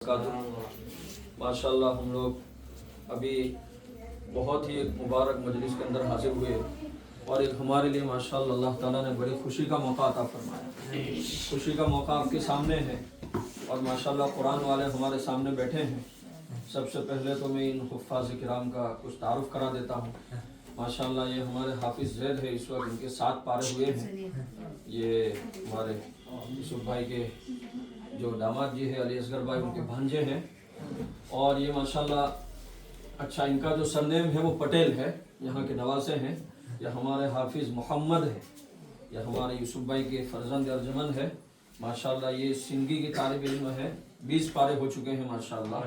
माशाल्लाह हम लोग अभी बहुत ही एक मुबारक मजलिस के अंदर हाजिर हुए और एक हमारे लिए माशाल्लाह अल्लाह ताला ने बड़ी खुशी का मौका अता फरमाया। खुशी का मौका आपके सामने है और माशाल्लाह कुरान वाले हमारे सामने बैठे हैं। सबसे पहले तो मैं इन हुफ़ाज़ किराम का कुछ तारुफ करा देता हूँ। माशाल्लाह ये हमारे हाफिज़ ज़ैद है, इस वक्त इनके 7 पारे हुए हैं। ये हमारे यूसुफ भाई के जो दामाद जी है अली असगर भाई, उनके भांजे हैं। और ये माशाल्लाह अच्छा इनका जो सरनेम है वो पटेल है, यहाँ के नवासे हैं। यह हमारे हाफिज़ मोहम्मद है, यह हमारे यूसुफ भाई के फर्जंद अर्जमन है। माशाल्लाह ये सिंगी की तालिब इल्म है, 20 पारे हो चुके हैं माशाल्लाह।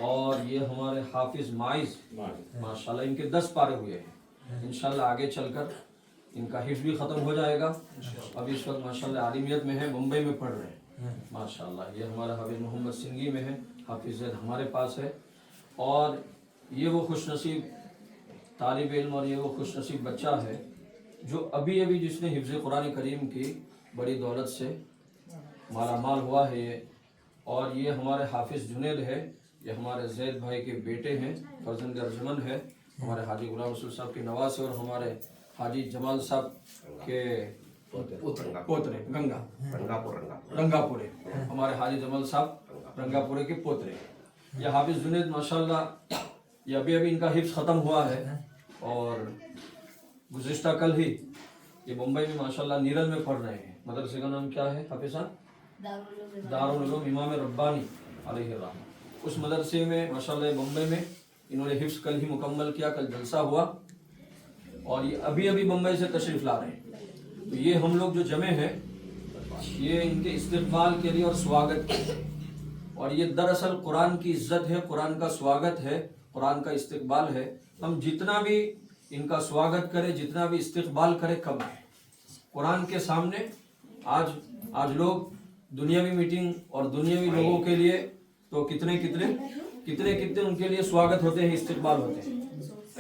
और ये हमारे हाफिज़ माइज माशाल्लाह इनके 10 पारे हुए हैं। इंशाल्लाह आगे चलकर इनका हिफ्ज़ भी ख़त्म हो जाएगा। अभी इस वक्त माशाल्लाह आलिमियत में है, मुंबई में पढ़ रहे हैं माशाल्लाह। ये हमारा हाफिज़ मोहम्मद सिंगी में है, हाफिज़ ज़ैद हमारे पास है। और ये वो खुशनसीब तालिब इल्म और ये वो खुशनसीब बच्चा है जो अभी अभी जिसने हिफ्ज़ कुरान करीम की बड़ी दौलत से माला माल हुआ है ये। और ये हमारे हाफिज़ जुनैद है, ये हमारे ज़ैद भाई के बेटे हैं, फर्जंद अर्जमन है, हमारे हाजी गुलाम रसूल साहब के नवास और हमारे हाजी जमाल साहब के पोतरे रंगापुरे, हमारे हाजी जमाल साहब रंगापुरे के पोतरे। ये हाफिज़ जुनैद माशाल्लाह ये अभी अभी इनका हिफ्ज़ ख़त्म हुआ है और गुज़िश्ता कल ही ये मुंबई में माशाल्लाह नीरल में पढ़ रहे हैं। मदरसे का नाम क्या है हाफिज़ साहब? दारुल उलूम इमाम रब्बानी अलैहि रहमत। उस मदरसे में माशाल्लाह मुंबई में इन्होंने हिफ्ज़ कल ही मुकम्मल किया, कल जलसा हुआ और ये अभी अभी मुंबई से तशरीफ़ ला रहे हैं। तो ये हम लोग जो जमे हैं ये इनके इस्तिक़बाल के लिए और स्वागत के लिए। और ये दरअसल कुरान की इज्जत है, कुरान का स्वागत है, कुरान का इस्तिक़बाल है। हम जितना भी इनका स्वागत करें, जितना भी इस्तिक़बाल करें कम है। कुरान के सामने आज लोग दुनियावी मीटिंग और दुनियावी लोगों के लिए तो कितने उनके लिए स्वागत होते हैं, इस्तिक़बाल होते हैं।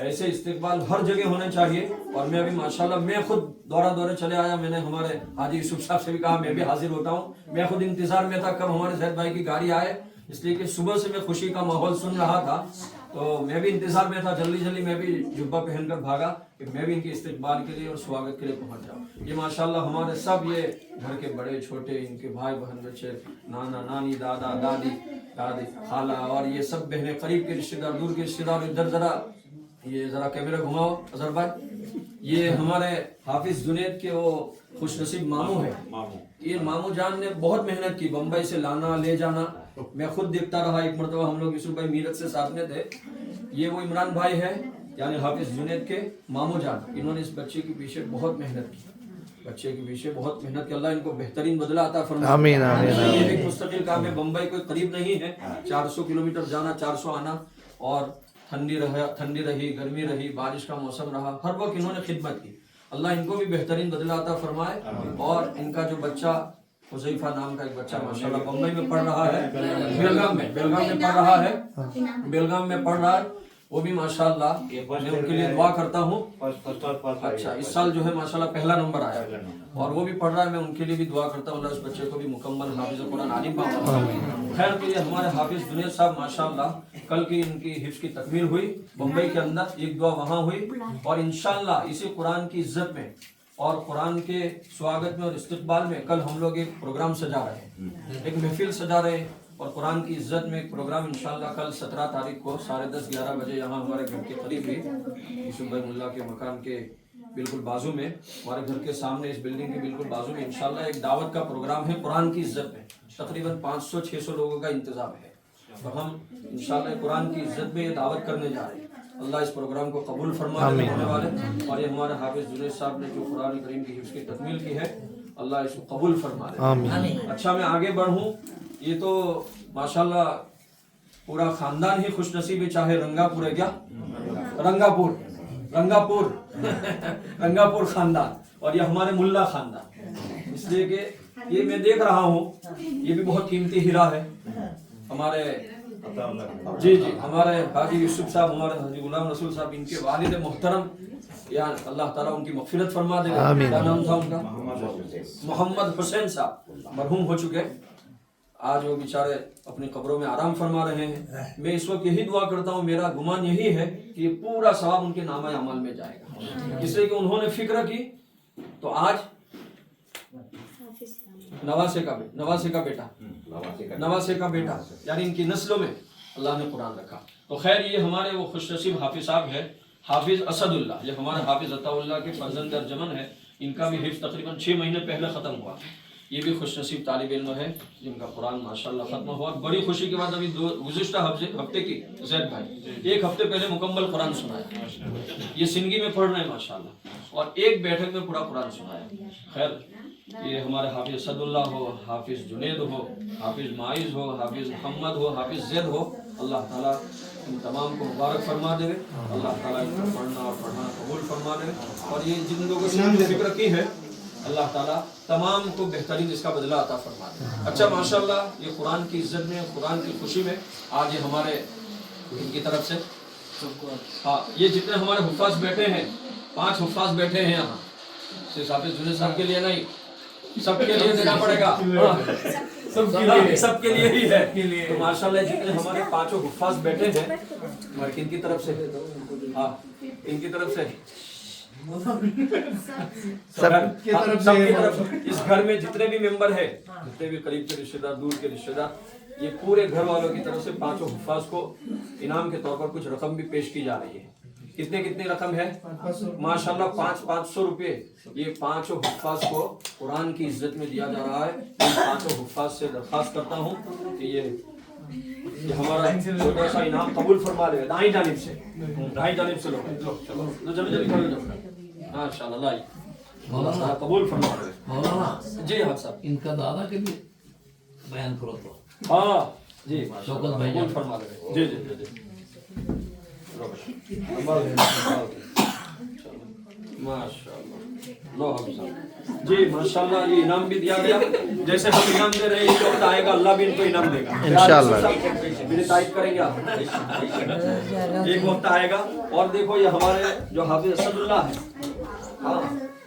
ऐसे इस्तिक़बाल हर जगह होने चाहिए। और मैं अभी माशाल्लाह मैं खुद दौरे चले आया। मैंने हमारे हाजी यूसुफ साहब से भी कहा मैं भी हाजिर होता हूँ। मैं खुद इंतज़ार में था कब हमारे ज़ैद भाई की गाड़ी आए, इसलिए कि सुबह से मैं खुशी का माहौल सुन रहा था। तो मैं भी इंतज़ार में था, जल्दी मैं भी जुब्बा पहनकर भागा कि मैं भी इनके इस्तिक़बाल के लिए और स्वागत के लिए पहुँच जाऊँ। ये माशाल्लाह हमारे सब ये घर के बड़े छोटे, इनके भाई बहन बच्चे, नाना नानी, दादा दादी खाला और ये सब बहनें, करीब के रिश्तेदार, दूर के रिश्तेदार। इधर ये ज़रा कैमरा घुमाओ अजहर भाई। ये हमारे हाफिज़ जुनैद के वो खुशनसीब मामू है। ये मामू जान ने बहुत मेहनत की, बम्बई से लाना ले जाना। मैं खुद देखता रहा। एक मरतबा हम लोग यूसुफ भाई मीरत से साथ में थे। ये वो इमरान भाई है यानी हाफिज़ जुनैद के मामू जान, इन्होंने इस बच्चे के पीछे बहुत मेहनत की, बच्चे के पीछे बहुत मेहनत की। अल्लाह इनको बेहतरीन बदला अता फरमाए। आमीन आमीन। ये एक मुस्तकिल काम है, बम्बई कोई करीब नहीं है, 400 किलोमीटर जाना, 400 आना। और ठंडी रही, गर्मी रही, बारिश का मौसम रहा, हर वक्त इन्होंने खिदमत की। अल्लाह इनको भी बेहतरीन बदला अता फरमाए। और इनका जो बच्चा हुज़ैफा नाम का एक बच्चा माशाल्लाह मुंबई में पढ़ रहा है, बेलगाम में पढ़ रहा है, बेलगाम में पढ़ रहा है। वो भी माशाल्लाह मैं उनके लिए दुआ करता हूँ। अच्छा इस साल जो है माशाल्लाह पहला नंबर आया और वो भी पढ़ रहा है। मैं उनके लिए भी दुआ करता हूँ, अल्लाह इस बच्चे को भी मुकम्मल हाफिज़ कुरान आलिम बनाए। खैर तो ये हमारे हाफिज़ जुनैद साहब माशाल्लाह कल की इनकी हिफ्ज़ की तकमील हुई मुंबई के अंदर, एक दुआ वहाँ हुई। और इंशाल्लाह इसी कुरान की इज्जत में और कुरान के स्वागत में और इस्तिक़बाल में कल हम लोग एक प्रोग्राम सजा रहे हैं, एक महफिल सजा रहे हैं। और कुरान की इज्जत में एक प्रोग्राम इंशाल्लाह कल 17 तारीख को 10:30-11 बजे यहाँ हमारे घर के करीब ही यूसुफ भाई मुल्ला के मकान के बिल्कुल बाजू में, हमारे घर के सामने इस बिल्डिंग के बिल्कुल बाजू में इंशाल्लाह एक दावत का प्रोग्राम है कुरान की इज्जत में। तकरीबन 500-600 लोगों का इंतजाम है। तो हम इंशाल्लाह कुरान की इज्जत में ये दावत करने जा रहे हैं। अल्लाह इस प्रोग्राम को कबूल फरमा होने वाले। और ये हमारे हाफिज़ जुनैद साहब ने जो कुरान करीम की हिफ्ज़ की तकमील की है, अल्लाह इसको कबूल फरमा दे। अच्छा मैं आगे बढ़ूँ, ये तो माशाल्लाह पूरा खानदान ही खुशनसीब है, चाहे रंगापुर है क्या, रंगापुर खानदान। और ये हमारे मुल्ला खानदान, इसलिए कि ये मैं देख रहा हूँ ये भी बहुत कीमती हीरा है। हमारे जी हमारे हाजी यूसुफ साहब, हमारे हाजी गुलाम रसूल साहब, इनके वालिद मोहतरम या अल्लाह ताला उनकी मग़फ़िरत फरमा दे। क्या नाम था उनका? मोहम्मद हुसैन साहब, मरहूम हो चुके। आज वो बेचारे अपनी कब्रों में आराम फरमा रहे हैं। मैं इस वक्त यही दुआ करता हूँ, मेरा गुमान यही है कि ये पूरा सवाब उनके नामा अमल में जाएगा, इसलिए कि उन्होंने फिक्र की। तो आज नवासे का बेटा यानी इनकी नस्लों में अल्लाह ने कुरान रखा। तो खैर ये हमारे वो खुशनसीब हाफिज साहब है, हाफिज असदुल्लाह, ये हमारे हाफिज अताउल्लाह के फर्जंद अर्जमन है। इनका भी हिफ्ज़ तकरीबन 6 महीने पहले ख़त्म हुआ। ये भी खुशनसीब तालिब इल्म है जिनका कुरान माशाल्लाह ख़त्म हुआ। बड़ी खुशी की बात, अभी गुज़िश्ता हफ्ते की ज़ैद भाई 1 हफ्ते पहले मुकम्मल कुरान सुनाया। ये सिंगी में पढ़ रहे हैं माशाल्लाह, और एक बैठक में पूरा कुरान सुनाया। खैर ये हमारे हाफिज असदुल्लाह हो, हाफिज जुनेद हो, हाफिज माइज हो, हाफिज मोहम्मद हो, हाफिज जैद हो, अल्लाह ताला इन तमाम को मुबारक फरमा देवे। अल्लाह ताला इनको पढ़ना और पढ़ाना कबूल फरमा देवे। और ये जिन लोगों ने जिक्र की है, अल्लाह ताला तमाम को बेहतरीन इसका बदला अता फरमा दे। अच्छा माशाल्लाह, ये कुरान की इज्जत में, कुरान की खुशी में आज ये हमारे इनकी तरफ से, हाँ, ये जितने हमारे हुफ़ाज़ बैठे हैं, 5 हुफ़ाज़ बैठे हैं यहाँ, सिर्फ हाफिज जुनेद साहब के लिए नहीं, सबके लिए देना पड़ेगा, सबके लिए ही है। तो माशाल्लाह जितने हमारे 5 हुफ़ाज़ बैठे हैं, हमारे किन की तरफ से, हाँ, इनकी तरफ से, सबकी तरफ। इस घर में जितने भी मेंबर है, जितने भी करीब के रिश्तेदार, दूर के रिश्तेदार, ये पूरे घर वालों की तरफ से 5 हुफ़ाज़ को इनाम के तौर पर कुछ रकम भी पेश की जा रही है। कितनी रकम है माशाल्लाह, 500 रुपए ये 5 हुफ़ाज़ को कुरान की इज्जत में दिया जा रहा है। इन 5 हुफ़ाज़ से दरख्वास्त करता हूँ कि ये हमारा छोटा सा इनाम कबूल फरमा ले, दाई जानिब से लो, चलो जल्दी करो माशाल्लाह, मौलाना कबूल फरमा ले। मौलाना जी हाँ साहब, इनका दादा के भी बयान करो तो। हाँ जी शौकत भाई कबूल फरमा ले। जी जी माशाल्लाह, ये इनाम भी दिया गया। जैसे हम इनाम दे रहे हैं, एक वक्त आएगा अल्लाह भी इनको इनाम देगा इंशाअल्लाह। मेरी तारीफ करेंगे आप, एक वक्त आएगा। और देखो ये हमारे जो हाफिज असदुल्लाह है, हाँ,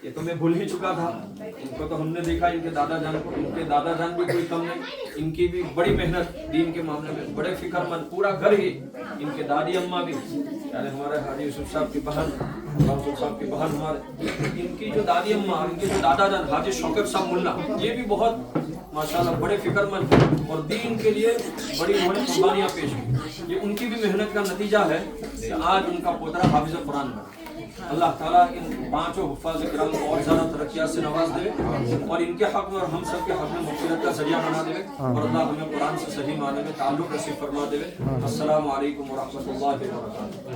ये तो मैं भूल ही चुका था, इनको तो हमने देखा, इनके दादा जान को, इनके दादा जान भी कोई कम नहीं, इनकी भी बड़ी मेहनत दीन के मामले में, बड़े फिक्रमंद, पूरा घर ही, इनके दादी अम्मा भी, यानी हमारे हाजी यूसुफ साहब की बहन, साहब की बहन, हमारे इनकी जो दादी अम्मा, इनके जो दादा जान हाजी शौकत साहब मुल्ला, ये भी बहुत माशाल्लाह बड़े फिक्रमंद और दीन के लिए बड़ी उन्होंने कुर्बानियाँ पेश की। ये उनकी भी मेहनत का नतीजा है कि आज उनका पोतरा हाफिज कुरान बना। अल्लाह ताला इन 5 हुफ़ाज़ किराम को और ज़्यादा तरक्कियात से नवाज दे और इनके हक़ में और हम सब के हक़ में मग़फ़िरत का ज़रिया बना दे और अल्लाह हमें कुरान से सही माने में ताल्लुक़ नसीब फरमा दे। अस्सलामु अलैकुम व रहमतुल्लाहि व बरकातुहू।